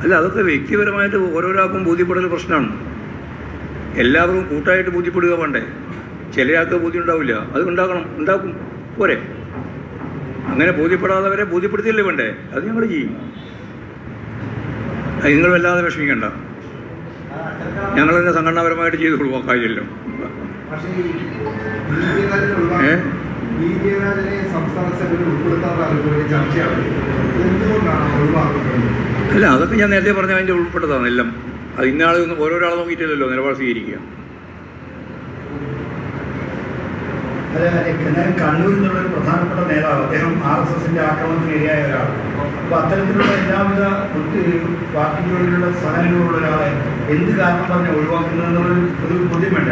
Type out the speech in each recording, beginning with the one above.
അല്ല, അതൊക്കെ വ്യക്തിപരമായിട്ട് ഓരോരാൾക്കും ബോധ്യപ്പെടൽ പ്രശ്നമാണ്. എല്ലാവരും കൂട്ടായിട്ട് ബോധ്യപ്പെടുക വേണ്ടേ? ചിലയാൾക്ക് ബോധ്യം ഉണ്ടാവില്ല, അത് ഉണ്ടാക്കും പോരെ. അങ്ങനെ ബോധ്യപ്പെടാത്തവരെ ബോധ്യപ്പെടുത്തിയല്ലേ വേണ്ടേ? അത് ഞങ്ങൾ ചെയ്യും. അത് നിങ്ങൾ വല്ലാതെ വിഷമിക്കണ്ട, ഞങ്ങൾ തന്നെ സംഘടനാപരമായിട്ട് ചെയ്തോളൂ ആ കാര്യമല്ലോ. അല്ല, അതൊക്കെ ഞാൻ നേരത്തെ പറഞ്ഞ അതിൻ്റെ ഉൾപ്പെട്ടതാണ് എല്ലാം. അത് ഇന്നാളൊന്നും ഓരോരാളെ നോക്കിയിട്ടില്ലല്ലോ നിലപാട് സ്വീകരിക്കുക. കണ്ണൂരിൽ നിന്നുള്ളൊരു പ്രധാനപ്പെട്ട നേതാവ്, അദ്ദേഹം RSSന്റെ ആക്രമണത്തിന് ഇരയായ ഒരാൾ. അപ്പൊ അത്തരത്തിലുള്ള എല്ലാവിധ പാർട്ടികളിലുള്ള സഹനങ്ങളുള്ള ഒരാളെ എന്ത് കാരണം പറഞ്ഞാൽ ഒഴിവാക്കുന്നതെന്നുള്ളൊരു ബോധ്യം വേണ്ട.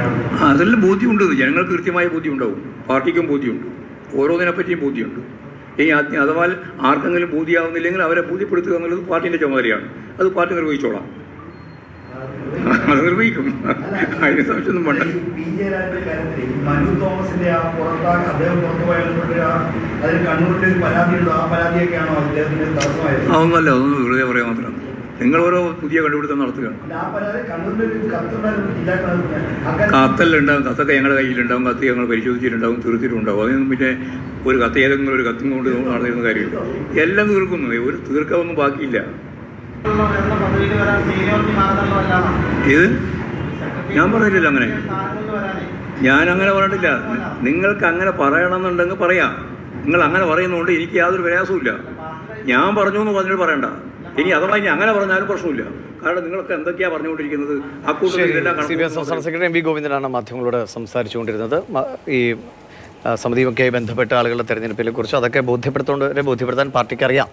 അതെല്ലാം ബോധ്യമുണ്ട്, ജനങ്ങൾക്ക് കൃത്യമായ ബോധ്യം ഉണ്ടാവും, പാർട്ടിക്കും ബോധ്യമുണ്ട്, ഓരോന്നിനെ പറ്റിയും ബോധ്യമുണ്ട്. ഇനി അഥവാ ആർക്കെങ്കിലും ബോധ്യമാവുന്നില്ലെങ്കിൽ അവരെ ബോധ്യപ്പെടുത്തുക എന്നുള്ളത് പാർട്ടിൻ്റെ ചുമതലയാണ്. അത് പാർട്ടി നിർവഹിച്ചോളാം, അത് നിർവഹിക്കും, അതിന് സംശയമൊന്നും വേണ്ട. മനു തോമസിന്റെ അദ്ദേഹം അതിന് കണ്ണൂരിന്റെ ഒരു പരാതിയുണ്ട്, ആ പരാതിയൊക്കെയാണോ അദ്ദേഹത്തിന്റെ തടസ്സമായത്? അതൊന്നുമല്ല, അതൊന്നും വെറുതെ പറയാൻ മാത്രമാണ്. നിങ്ങൾ ഓരോ പുതിയ കണ്ടുപിടുത്തം നടത്തുകയാണ്. കത്തെല്ലാം കത്തൊക്കെ ഞങ്ങളുടെ കയ്യിലുണ്ടാവും, കത്ത് ഞങ്ങൾ പരിശോധിച്ചിട്ടുണ്ടാവും, തീർത്തിട്ടുണ്ടാവും. അതിനൊന്നും പിന്നെ ഒരു കത്ത് ഏതെങ്കിലും ഒരു കത്തും കൊണ്ട് നടന്നിരുന്ന കാര്യമില്ല. എല്ലാം തീർക്കുന്നു, ഒരു തീർക്കാനൊന്നും ബാക്കിയില്ല. ഇത് ഞാൻ പറഞ്ഞിട്ടില്ല അങ്ങനെ, ഞാൻ അങ്ങനെ പറഞ്ഞിട്ടില്ല. നിങ്ങൾക്ക് അങ്ങനെ പറയണമെന്നുണ്ടെങ്കിൽ പറയാം. നിങ്ങൾ അങ്ങനെ പറയുന്നതുകൊണ്ട് എനിക്ക് യാതൊരു പ്രയാസമില്ല. ഞാൻ പറഞ്ഞു എന്ന് പറഞ്ഞിട്ട് പറയണ്ട. ഇനി അഥവാ ഇനി അങ്ങനെ പറഞ്ഞാലും പ്രശ്നമില്ല. കാരണം നിങ്ങളൊക്കെ എന്തൊക്കെയാണ് പറഞ്ഞുകൊണ്ടിരിക്കുന്നത്? സംസ്ഥാന സെക്രട്ടറി MV ഗോവിന്ദനാണ് മാധ്യമങ്ങളോട് സംസാരിച്ചുകൊണ്ടിരുന്നത്. ഈ സമിതിയുമൊക്കെ ബന്ധപ്പെട്ട ആളുകളുടെ തെരഞ്ഞെടുപ്പിനെ കുറിച്ച് അതൊക്കെ ബോധ്യപ്പെടുത്താൻ പാർട്ടിക്ക് അറിയാം.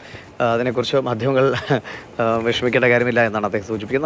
അതിനെക്കുറിച്ച് മാധ്യമങ്ങൾ വിഷമിക്കേണ്ട കാര്യമില്ല എന്നാണ് അദ്ദേഹം സൂചിപ്പിക്കുന്നത്.